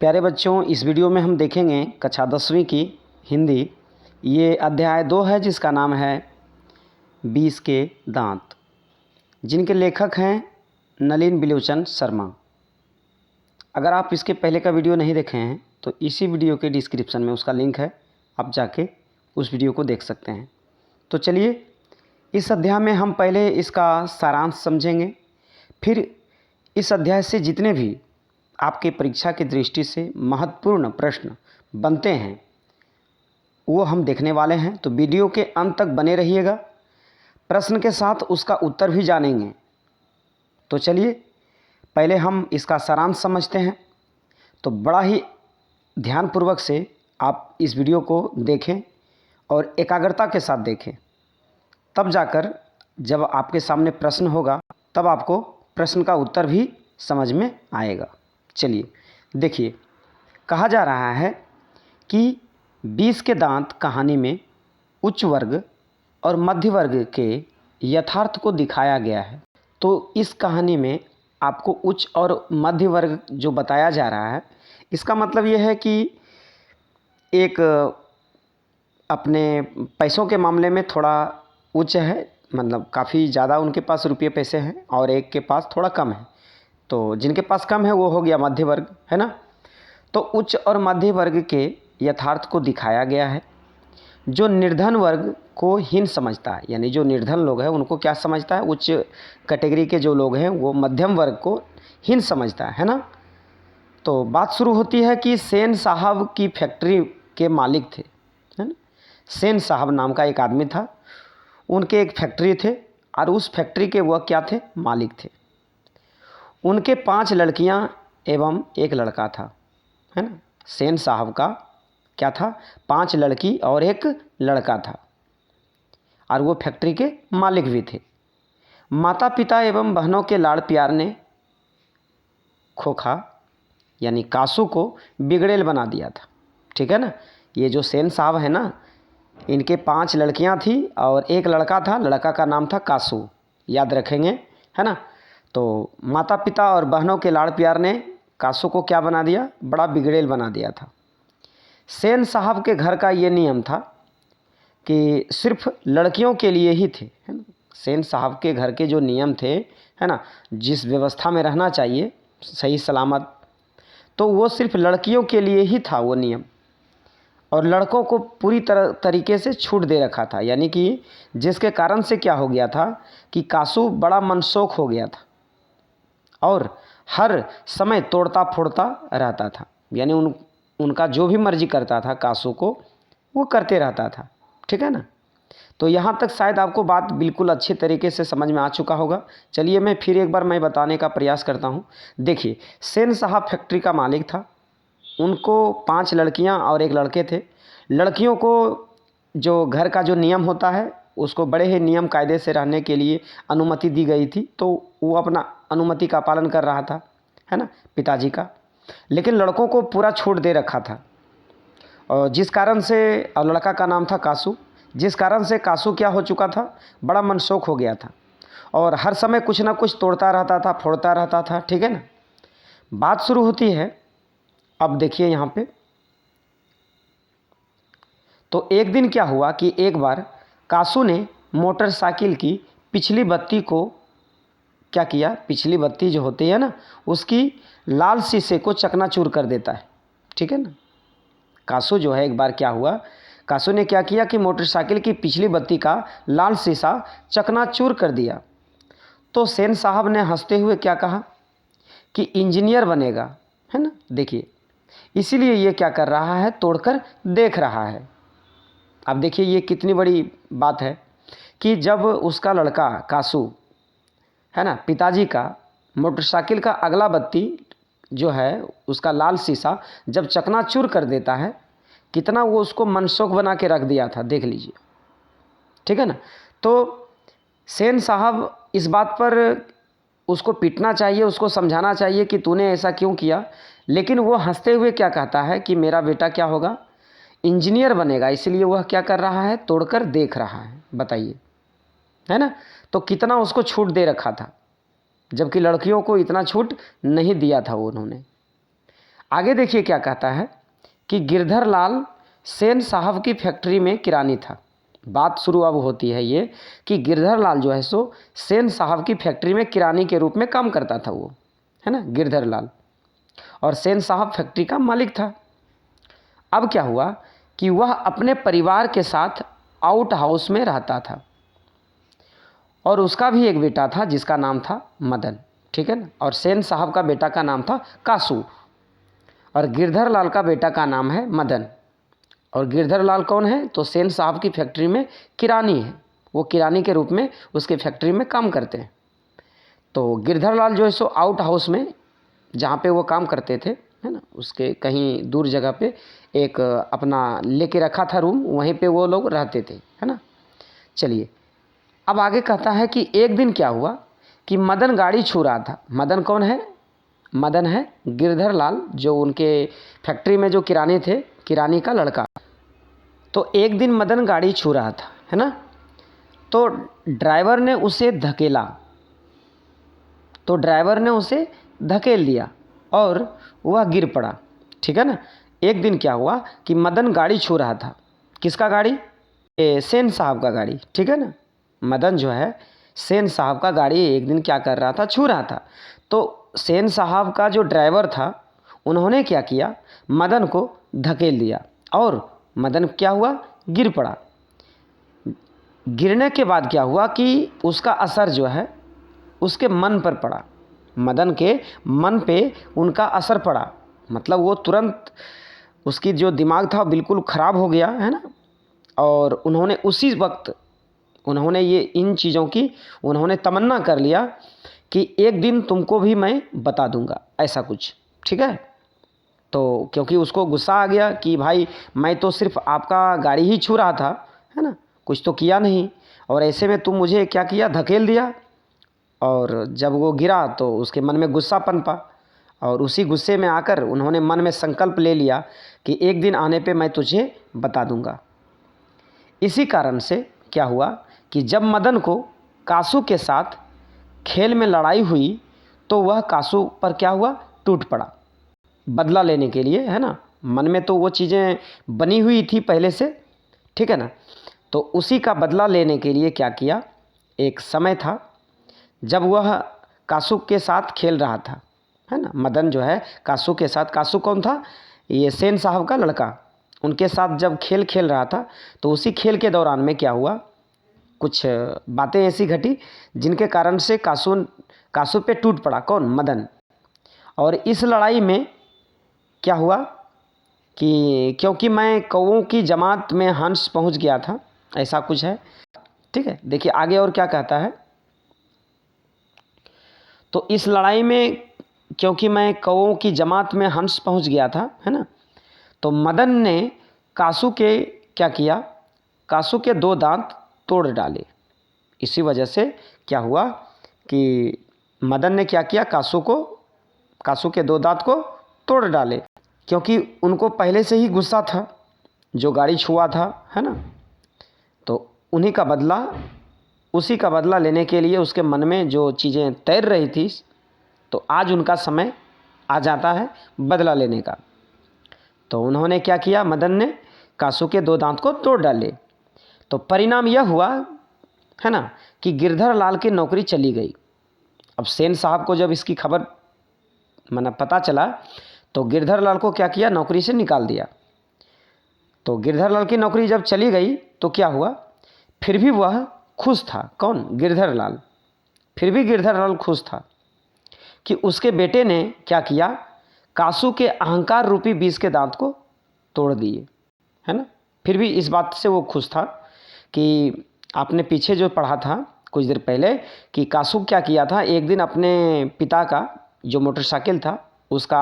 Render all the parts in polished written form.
प्यारे बच्चों, इस वीडियो में हम देखेंगे कक्षा 10वीं की हिंदी। ये अध्याय 2 है जिसका नाम है 20 के दांत, जिनके लेखक हैं नलिन बिलोचन शर्मा। अगर आप इसके पहले का वीडियो नहीं देखे हैं तो इसी वीडियो के डिस्क्रिप्शन में उसका लिंक है, आप जाके उस वीडियो को देख सकते हैं। तो चलिए, इस अध्याय में हम पहले इसका सारांश समझेंगे, फिर इस अध्याय से जितने भी आपके परीक्षा की दृष्टि से महत्वपूर्ण प्रश्न बनते हैं वो हम देखने वाले हैं। तो वीडियो के अंत तक बने रहिएगा, प्रश्न के साथ उसका उत्तर भी जानेंगे। तो चलिए पहले हम इसका सारांश समझते हैं। तो बड़ा ही ध्यानपूर्वक से आप इस वीडियो को देखें और एकाग्रता के साथ देखें, तब जाकर जब आपके सामने प्रश्न होगा तब आपको प्रश्न का उत्तर भी समझ में आएगा। चलिए देखिए, कहा जा रहा है कि 20 के दांत कहानी में उच्च वर्ग और मध्य वर्ग के यथार्थ को दिखाया गया है। तो इस कहानी में आपको उच्च और मध्य वर्ग जो बताया जा रहा है, इसका मतलब ये है कि एक अपने पैसों के मामले में थोड़ा उच्च है, मतलब काफ़ी ज़्यादा उनके पास रुपये पैसे हैं, और एक के पास थोड़ा कम है। तो जिनके पास कम है वो हो गया मध्य वर्ग, है ना। तो उच्च और मध्य वर्ग के यथार्थ को दिखाया गया है। जो निर्धन वर्ग को हीन समझता है, यानी जो निर्धन लोग हैं उनको क्या समझता है, उच्च कैटेगरी के जो लोग हैं वो मध्यम वर्ग को हीन समझता है ना। तो बात शुरू होती है कि सेन साहब की फैक्ट्री के मालिक थे, है ना। सेन साहब नाम का एक आदमी था, उनके एक फैक्ट्री थे और उस फैक्ट्री के वह क्या थे, मालिक थे। उनके 5 लड़कियां एवं एक लड़का था, है ना। सेन साहब का क्या था, 5 लड़की और एक लड़का था, और वो फैक्ट्री के मालिक भी थे। माता पिता एवं बहनों के लाड़ प्यार ने खोखा यानी कासू को बिगड़ेल बना दिया था, ठीक है ना। ये जो सेन साहब है ना, इनके 5 लड़कियां थी और एक लड़का था, लड़का का नाम था कासू, याद रखेंगे, है ना। तो माता पिता और बहनों के लाड़ प्यार ने कासू को क्या बना दिया, बड़ा बिगड़ेल बना दिया था। सेन साहब के घर का ये नियम था कि सिर्फ लड़कियों के लिए ही थे, है ना। सेन साहब के घर के जो नियम थे, है ना, जिस व्यवस्था में रहना चाहिए सही सलामत, तो वो सिर्फ लड़कियों के लिए ही था वो नियम, और लड़कों को पूरी तरीके से छूट दे रखा था। यानी कि जिसके कारण से क्या हो गया था कि कासू बड़ा मनसोख हो गया था और हर समय तोड़ता फोड़ता रहता था, यानी उनका जो भी मर्जी करता था कासू को वो करते रहता था, ठीक है ना। तो यहाँ तक शायद आपको बात बिल्कुल अच्छे तरीके से समझ में आ चुका होगा। चलिए मैं फिर एक बार मैं बताने का प्रयास करता हूँ। देखिए, सेन साहब फैक्ट्री का मालिक था, उनको 5 लड़कियाँ और एक लड़के थे। लड़कियों को जो घर का जो नियम होता है उसको बड़े ही नियम कायदे से रहने के लिए अनुमति दी गई थी, तो वो अपना अनुमति का पालन कर रहा था, है ना, पिताजी का। लेकिन लड़कों को पूरा छूट दे रखा था, और जिस कारण से, और लड़का का नाम था कासू, जिस कारण से कासू क्या हो चुका था, बड़ा मनसोख हो गया था और हर समय कुछ ना कुछ तोड़ता रहता था, फोड़ता रहता था, ठीक है ना। बात शुरू होती है, अब देखिए यहाँ पे। तो एक दिन क्या हुआ कि एक बार कासू ने मोटरसाइकिल की पिछली बत्ती को क्या किया, पिछली बत्ती जो होती है ना उसकी लाल शीशे को चकनाचूर कर देता है, ठीक है ना। कासू जो है, एक बार क्या हुआ, कासू ने क्या किया कि मोटरसाइकिल की पिछली बत्ती का लाल शीशा चकनाचूर कर दिया। तो सेन साहब ने हंसते हुए क्या कहा कि इंजीनियर बनेगा, है ना। देखिए, इसीलिए ये क्या कर रहा है, तोड़कर देख रहा है। अब देखिए ये कितनी बड़ी बात है कि जब उसका लड़का कासू, है ना, पिताजी का मोटरसाइकिल का अगला बत्ती जो है उसका लाल शीशा जब चकनाचूर कर देता है, कितना वो उसको मनसुख बना के रख दिया था, देख लीजिए, ठीक है ना। तो सेन साहब इस बात पर उसको पीटना चाहिए, उसको समझाना चाहिए कि तूने ऐसा क्यों किया, लेकिन वो हंसते हुए क्या कहता है कि मेरा बेटा क्या होगा, इंजीनियर बनेगा, इसलिए वह क्या कर रहा है, तोड़कर देख रहा है। बताइए, है ना। तो कितना उसको छूट दे रखा था, जबकि लड़कियों को इतना छूट नहीं दिया था उन्होंने। आगे देखिए क्या कहता है कि गिरधर लाल सेन साहब की फैक्ट्री में किरानी था। बात शुरू अब होती है ये कि गिरधर लाल जो है सो सेन साहब की फैक्ट्री में किरानी के रूप में काम करता था वो, है ना, गिरधर लाल, और सेन साहब फैक्ट्री का मालिक था। अब क्या हुआ कि वह अपने परिवार के साथ आउट हाउस में रहता था और उसका भी एक बेटा था जिसका नाम था मदन, ठीक है ना, और सेन साहब का बेटा का नाम था कासू और गिरधर लाल का बेटा का नाम है मदन। और गिरधर लाल कौन है? तो सेन साहब की फैक्ट्री में किरानी है, वो किरानी के रूप में उसके फैक्ट्री में काम करते हैं। तो गिरधर लाल जो है सो आउट हाउस में जहाँ पे वो काम करते थे, है ना, उसके कहीं दूर जगह पे एक अपना लेके रखा था रूम, वहीं पे वो लोग रहते थे, है ना। चलिए अब आगे कहता है कि एक दिन क्या हुआ कि मदन गाड़ी छू रहा था। मदन कौन है? मदन है गिरधर लाल जो उनके फैक्ट्री में जो किरानी थे, किरानी का लड़का। तो एक दिन मदन गाड़ी छू रहा था, है ना, तो ड्राइवर ने उसे धकेला, तो ड्राइवर ने उसे धकेल दिया और वह गिर पड़ा, ठीक है ना। एक दिन क्या हुआ कि मदन गाड़ी छू रहा था। किसका गाड़ी? सेन साहब का गाड़ी, ठीक है ना। मदन जो है सेन साहब का गाड़ी एक दिन क्या कर रहा था? छू रहा था। तो सेन साहब का जो ड्राइवर था उन्होंने क्या किया? मदन को धकेल दिया और मदन क्या हुआ? गिर पड़ा। गिरने के बाद क्या हुआ कि उसका असर जो है उसके मन पर पड़ा, मदन के मन पे उनका असर पड़ा। मतलब वो तुरंत उसकी जो दिमाग था बिल्कुल ख़राब हो गया, है ना। और उन्होंने उसी वक्त उन्होंने ये इन चीज़ों की उन्होंने तमन्ना कर लिया कि एक दिन तुमको भी मैं बता दूंगा, ऐसा कुछ, ठीक है। तो क्योंकि उसको गुस्सा आ गया कि भाई मैं तो सिर्फ आपका गाड़ी ही छू रहा था, है ना, कुछ तो किया नहीं, और ऐसे में तुम मुझे क्या किया? धकेल दिया। और जब वो गिरा तो उसके मन में गुस्सा पनपा और उसी गुस्से में आकर उन्होंने मन में संकल्प ले लिया कि एक दिन आने पे मैं तुझे बता दूंगा। इसी कारण से क्या हुआ कि जब मदन को कासू के साथ खेल में लड़ाई हुई तो वह कासू पर क्या हुआ? टूट पड़ा, बदला लेने के लिए, है ना। मन में तो वो चीज़ें बनी हुई थी पहले से, ठीक है ना। तो उसी का बदला लेने के लिए क्या किया? एक समय था जब वह कासू के साथ खेल रहा था, है ना। मदन जो है कासू के साथ, कासू कौन था? ये सेन साहब का लड़का, उनके साथ जब खेल खेल रहा था तो उसी खेल के दौरान में क्या हुआ? कुछ बातें ऐसी घटी जिनके कारण से कासू पे टूट पड़ा। कौन? मदन। और इस लड़ाई में क्या हुआ कि क्योंकि मैं कौओं की जमात में हंस पहुंच गया था, ऐसा कुछ है, ठीक है। देखिए आगे और क्या कहता है। तो इस लड़ाई में क्योंकि मैं कौओं की जमात में हंस पहुंच गया था, है ना, तो मदन ने कासू के क्या किया? कासू के 2 दांत तोड़ डाले। इसी वजह से क्या हुआ कि मदन ने क्या किया? कासू के 2 दांत को तोड़ डाले, क्योंकि उनको पहले से ही गुस्सा था जो गाड़ी छुआ था, है ना। तो उसी का बदला लेने के लिए उसके मन में जो चीज़ें तैर रही थी, तो आज उनका समय आ जाता है बदला लेने का। तो उन्होंने क्या किया? मदन ने कासू के 2 दांत को तोड़ डाले। तो परिणाम यह हुआ, है ना, कि गिरधर लाल की नौकरी चली गई। अब सेन साहब को जब इसकी खबर पता चला तो गिरधर लाल को क्या किया? नौकरी से निकाल दिया। तो गिरधर लाल की नौकरी जब चली गई तो क्या हुआ? फिर भी वह खुश था। कौन? गिरधर लाल। फिर भी गिरधर लाल खुश था कि उसके बेटे ने क्या किया? कासू के अहंकार रूपी 20 के दांत को तोड़ दिए, है ना। फिर भी इस बात से वो खुश था कि आपने पीछे जो पढ़ा था कुछ देर पहले कि कासू क्या किया था? एक दिन अपने पिता का जो मोटरसाइकिल था उसका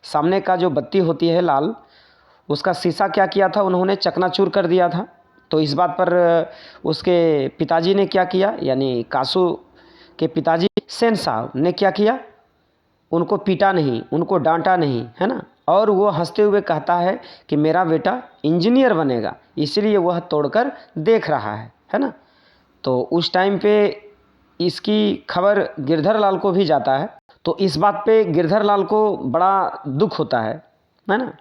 सामने का जो बत्ती होती है लाल, उसका शीशा क्या किया था? उन्होंने चकनाचूर कर दिया था। तो इस बात पर उसके पिताजी ने क्या किया, यानी कासू के पिताजी सेन साहब ने क्या किया? उनको पीटा नहीं, उनको डांटा नहीं, है ना। और वो हंसते हुए कहता है कि मेरा बेटा इंजीनियर बनेगा, इसलिए वह तोड़कर देख रहा है ना। तो उस टाइम पे इसकी खबर गिरधर लाल को भी जाता है। तो इस बात पे गिरधर लाल को बड़ा दुख होता है है ना,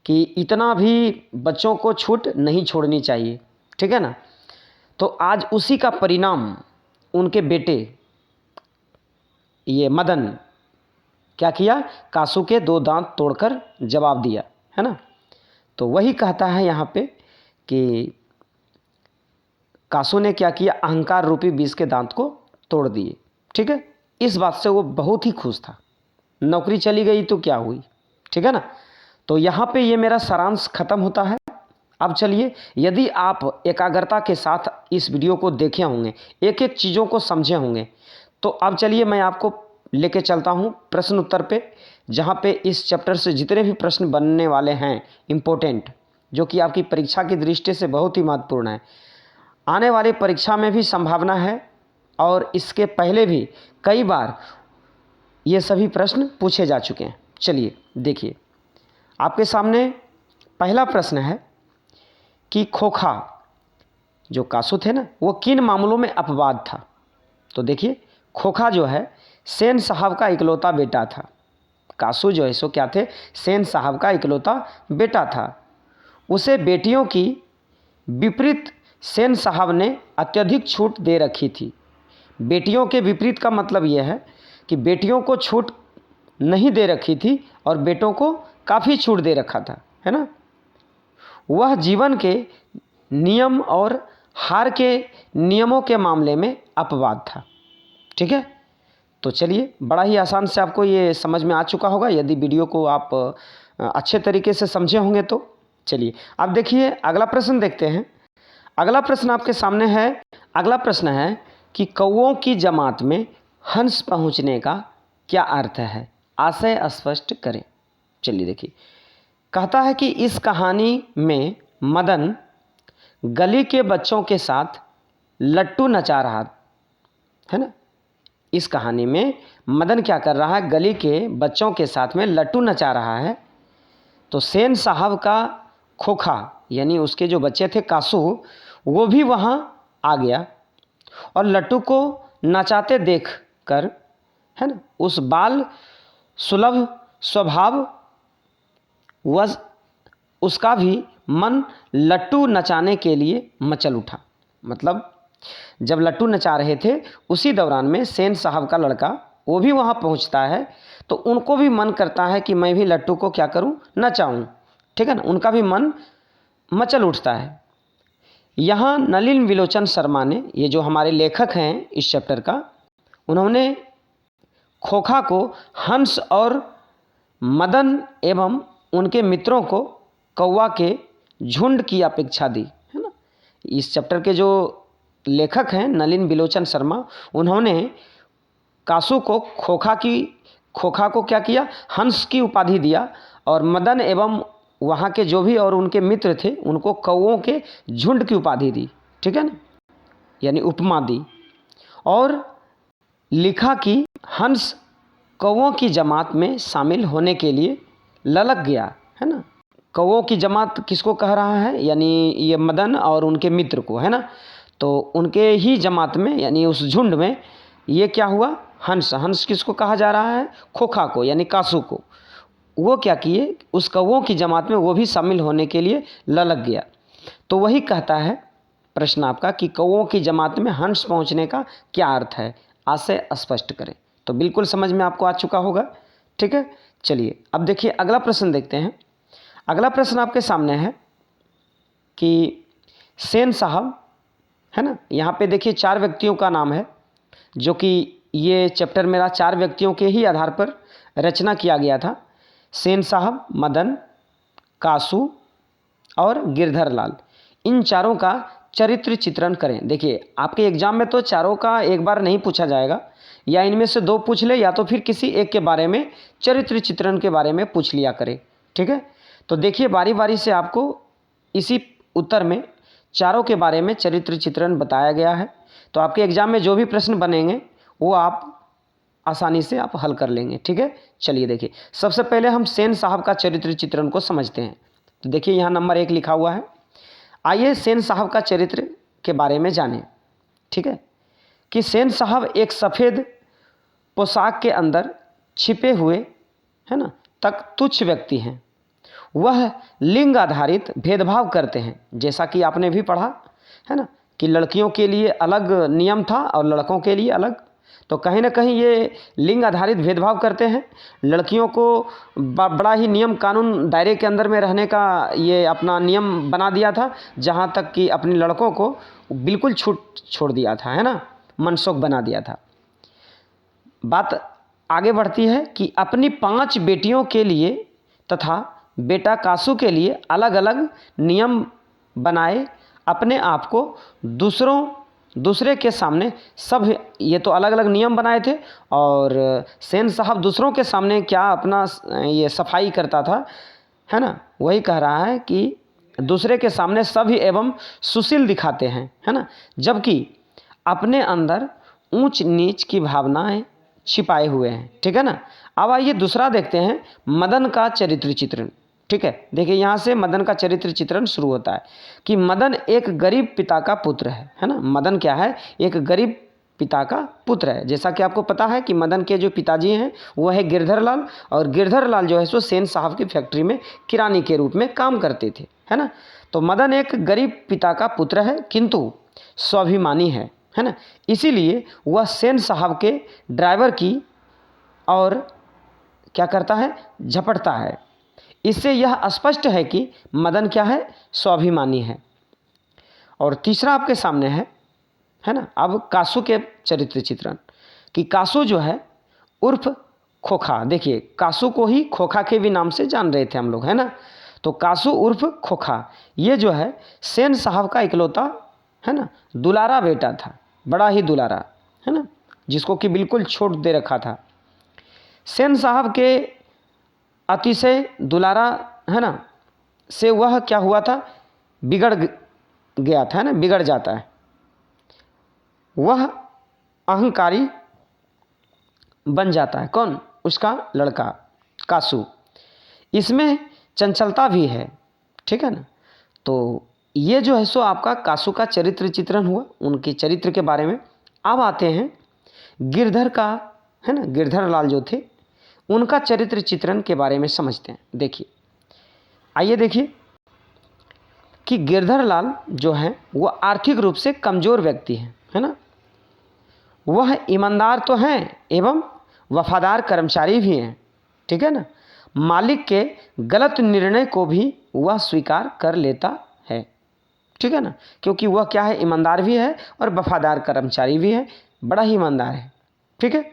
कि इतना भी बच्चों को छूट नहीं छोड़नी चाहिए, ठीक है ना। तो आज उसी का परिणाम उनके बेटे ये मदन क्या किया, कासू के 2 दांत तोड़कर जवाब दिया, है ना। तो वही कहता है यहाँ पे कि कासू ने क्या किया, अहंकार रूपी विष के दांत को तोड़ दिए, ठीक है। इस बात से वो बहुत ही खुश था। नौकरी चली गई तो क्या हुई, ठीक है ना। तो यहाँ पे ये मेरा सारांश खत्म होता है। अब चलिए, यदि आप एकाग्रता के साथ इस वीडियो को देखे होंगे, एक एक चीज़ों को समझे होंगे, तो अब चलिए मैं आपको लेके चलता हूँ प्रश्न उत्तर पे, जहाँ पे इस चैप्टर से जितने भी प्रश्न बनने वाले हैं इम्पोर्टेंट, जो कि आपकी परीक्षा की दृष्टि से बहुत ही महत्वपूर्ण है, आने वाली परीक्षा में भी संभावना है, और इसके पहले भी कई बार ये सभी प्रश्न पूछे जा चुके हैं। चलिए देखिए, आपके सामने पहला प्रश्न है कि खोखा जो कासू थे ना, वो किन मामलों में अपवाद था। तो देखिए, खोखा जो है सेन साहब का इकलौता बेटा था। कासू जो है सो क्या थे, सेन साहब का इकलौता बेटा था। उसे बेटियों की विपरीत सेन साहब ने अत्यधिक छूट दे रखी थी। बेटियों के विपरीत का मतलब यह है कि बेटियों को छूट नहीं दे रखी थी और बेटों को काफ़ी छूट दे रखा था, है ना। वह जीवन के नियम और हार के नियमों के मामले में अपवाद था, ठीक है। तो चलिए, बड़ा ही आसान से आपको ये समझ में आ चुका होगा, यदि वीडियो को आप अच्छे तरीके से समझे होंगे तो। चलिए अब देखिए, अगला प्रश्न देखते हैं। अगला प्रश्न आपके सामने है। अगला प्रश्न है कि कौओं की जमात में हंस पहुंचने का क्या अर्थ है, आशय स्पष्ट करें। चलिए देखिए, कहता है कि इस कहानी में मदन गली के बच्चों के साथ लट्टू नचा रहा है ना। इस कहानी में मदन क्या कर रहा है, गली के बच्चों के साथ में लट्टू नचा रहा है। तो सेन साहब का खोखा यानी उसके जो बच्चे थे कासू, वो भी वहाँ आ गया और लट्टू को नचाते देख कर, है ना, उस बाल सुलभ स्वभाव वह उसका भी मन लट्टू नचाने के लिए मचल उठा। मतलब जब लट्टू नचा रहे थे उसी दौरान में सेन साहब का लड़का वो भी वहाँ पहुँचता है, तो उनको भी मन करता है कि मैं भी लट्टू को क्या करूँ, नचाऊँ, ठीक है ना। उनका भी मन मचल उठता है। यहाँ नलिन विलोचन शर्मा ने, ये जो हमारे लेखक हैं इस चैप्टर का, उन्होंने खोखा को हंस और मदन एवं उनके मित्रों को कौवा के झुंड की अपेक्षा दी, है ना। इस चैप्टर के जो लेखक हैं नलिन विलोचन शर्मा, उन्होंने कासू को खोखा को क्या किया, हंस की उपाधि दिया, और मदन एवं वहाँ के जो भी और उनके मित्र थे उनको कौओं के झुंड की उपाधि दी, ठीक है ना, यानी उपमा दी। और लिखा कि हंस कौओं की जमात में शामिल होने के लिए ललक गया, है ना। कौओं की जमात किसको कह रहा है, यानी ये मदन और उनके मित्र को, है ना। तो उनके ही जमात में यानी उस झुंड में ये क्या हुआ, हंस किसको कहा जा रहा है, खोखा को यानी कासू को। वो क्या किए, उस कौओं की जमात में वो भी शामिल होने के लिए ललक गया। तो वही कहता है प्रश्न आपका कि कौओं की जमात में हंस पहुंचने का क्या अर्थ है, आशय स्पष्ट करें। तो बिल्कुल समझ में आपको आ चुका होगा, ठीक है। चलिए अब देखिए, अगला प्रश्न देखते हैं। अगला प्रश्न आपके सामने है कि सेन साहब, है ना, यहाँ पे देखिए 4 व्यक्तियों का नाम है, जो कि ये चैप्टर मेरा 4 व्यक्तियों के ही आधार पर रचना किया गया था। सेन साहब, मदन, कासू और गिरधर लाल, इन चारों का चरित्र चित्रण करें। देखिए, आपके एग्जाम में तो चारों का एक बार नहीं पूछा जाएगा, या इनमें से 2 पूछ ले, या तो फिर किसी एक के बारे में चरित्र चित्रण के बारे में पूछ लिया करे, ठीक है। तो देखिए, बारी बारी से आपको इसी उत्तर में चारों के बारे में चरित्र चित्रण बताया गया है। तो आपके एग्जाम में जो भी प्रश्न बनेंगे वो आप आसानी से आप हल कर लेंगे, ठीक है। चलिए देखिए, सबसे पहले हम सेन साहब का चरित्र चित्रण को समझते हैं। तो देखिए, यहाँ नंबर 1 लिखा हुआ है। आइए सेन साहब का चरित्र के बारे में जानें, ठीक है, कि सेन साहब एक सफ़ेद पोशाक के अंदर छिपे हुए, है ना, तक तुच्छ व्यक्ति हैं। वह लिंग आधारित भेदभाव करते हैं। जैसा कि आपने भी पढ़ा है ना कि लड़कियों के लिए अलग नियम था और लड़कों के लिए अलग। तो कहीं ना कहीं ये लिंग आधारित भेदभाव करते हैं। लड़कियों को बड़ा ही नियम कानून दायरे के अंदर में रहने का ये अपना नियम बना दिया था, जहाँ तक कि अपने लड़कों को बिल्कुल छूट छोड़ दिया था, है ना, मनसुख बना दिया था। बात आगे बढ़ती है कि अपनी 5 बेटियों के लिए तथा बेटा कासू के लिए अलग अलग नियम बनाए, अपने आप को दूसरे के सामने सब, ये तो अलग अलग नियम बनाए थे और सेन साहब दूसरों के सामने क्या अपना ये सफाई करता था, है ना। वही कह रहा है कि दूसरे के सामने सभ्य एवं सुशील दिखाते हैं, है ना, जबकि अपने अंदर ऊंच नीच की भावनाएं छिपाए हुए हैं। ठीक है ना। अब आइए दूसरा देखते हैं, मदन का चरित्र चित्रण। ठीक है, देखिए यहाँ से मदन का चरित्र चित्रण शुरू होता है कि मदन एक गरीब पिता का पुत्र है ना। मदन क्या है, एक गरीब पिता का पुत्र है। जैसा कि आपको पता है कि मदन के जो पिताजी हैं वो है गिरधर लाल, और गिरधर लाल जो है सो सेन साहब की फैक्ट्री में किरानी के रूप में काम करते थे, है ना। तो मदन एक गरीब पिता का पुत्र है किंतु स्वाभिमानी है ना। इसीलिए वह सेन साहब के ड्राइवर की और क्या करता है, झपटता है। इससे यह स्पष्ट है कि मदन क्या है, स्वाभिमानी है। और तीसरा आपके सामने है ना। अब कासू के चरित्र चित्रण कि कासू जो है उर्फ खोखा, देखिए कासू को ही खोखा के भी नाम से जान रहे थे हम लोग, है ना। तो कासू उर्फ खोखा ये जो है सेन साहब का इकलौता, है ना, दुलारा बेटा था, बड़ा ही दुलारा, है ना, जिसको कि बिल्कुल छोड़ दे रखा था। सेन साहब के अतिशय दुलारा, है ना, से वह क्या हुआ था, बिगड़ गया था, है ना, बिगड़ जाता है। वह अहंकारी बन जाता है। कौन, उसका लड़का कासू। इसमें चंचलता भी है, ठीक है ना। तो ये जो है सो आपका कासू का चरित्र चित्रण हुआ, उनके चरित्र के बारे में। अब आते हैं गिरधर का, है ना, गिरधर लाल जो थे उनका चरित्र चित्रण के बारे में समझते हैं। देखिए, आइए देखिए कि गिरधर लाल जो है वह आर्थिक रूप से कमज़ोर व्यक्ति है ना। वह ईमानदार तो हैं एवं वफादार कर्मचारी भी हैं, ठीक है ना। मालिक के गलत निर्णय को भी वह स्वीकार कर लेता है, ठीक है ना, क्योंकि वह क्या है, ईमानदार भी है और वफादार कर्मचारी भी है, बड़ा ही ईमानदार है, ठीक है।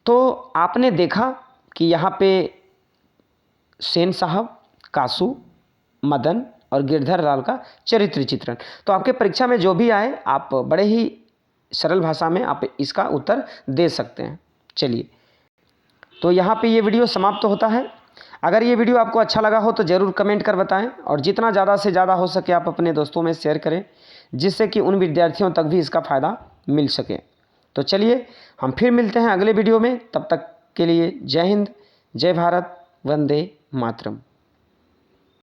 तो आपने देखा कि यहाँ पे सेन साहब, कासू, मदन और गिरधर लाल का चरित्र चित्रण। तो आपके परीक्षा में जो भी आए आप बड़े ही सरल भाषा में आप इसका उत्तर दे सकते हैं। चलिए, तो यहाँ पे ये वीडियो समाप्त होता है। अगर ये वीडियो आपको अच्छा लगा हो तो ज़रूर कमेंट कर बताएं, और जितना ज़्यादा से ज़्यादा हो सके आप अपने दोस्तों में शेयर करें, जिससे कि उन विद्यार्थियों तक भी इसका फ़ायदा मिल सके। तो चलिए, हम फिर मिलते हैं अगले वीडियो में। तब तक के लिए जय हिंद, जय भारत, वंदे मातरम।